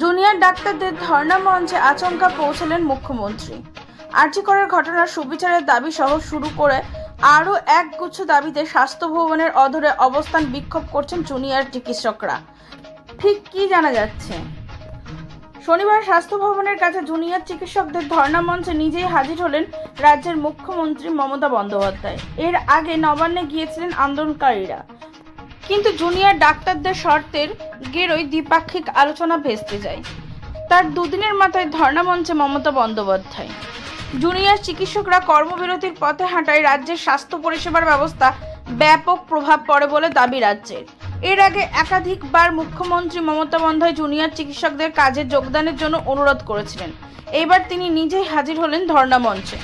Junior ডাক্তারদের ধর্ণা মঞ্চে আচমকা পৌঁছলেন মুখ্যমন্ত্রী। আরজি করের ঘটনার সুবিচারের দাবি সহ শুরু করে আরও একগুচ্ছ দাবিতে স্বাস্থ্য ভবনের অদূরে অবস্থান বিক্ষোভ করছেন জুনিয়র চিকিৎসকরা। ঠিক কি জানা যাচ্ছে? শনিবার স্বাস্থ্য ভবনের কাছে জুনিয়র চিকিৎসকদের ধর্ণা মঞ্চে নিজেই হাজির হলেন রাজ্যের মুখ্যমন্ত্রী মমতা বন্দ্যোপাধ্যায়। এর আগে নবান্নে গিয়েছিলেন আন্দোলনকারীরা, কিন্তু জুনিয়র ডাক্তারদের শর্তের গেরোয় দ্বিপাক্ষিক আলোচনা ভেস্তে যায়। তার দুদিনের মাথায় ধর্ণা মঞ্চে মমতা বন্দ্যোপাধ্যায়। জুনিয়র চিকিৎসকরা কর্মবিরতির পথে হাঁটায় রাজ্যের স্বাস্থ্য পরিষেবার ব্যবস্থা ব্যাপক প্রভাব পড়ে বলে দাবি রাজ্যের। এর আগে একাধিকবার মুখ্যমন্ত্রী মমতা বন্দ্যোপাধ্যায় জুনিয়র চিকিৎসকদের কাজে যোগদানের জন্য অনুরোধ করেছিলেন। এবার তিনি নিজেই হাজির হলেন ধর্ণা মঞ্চে।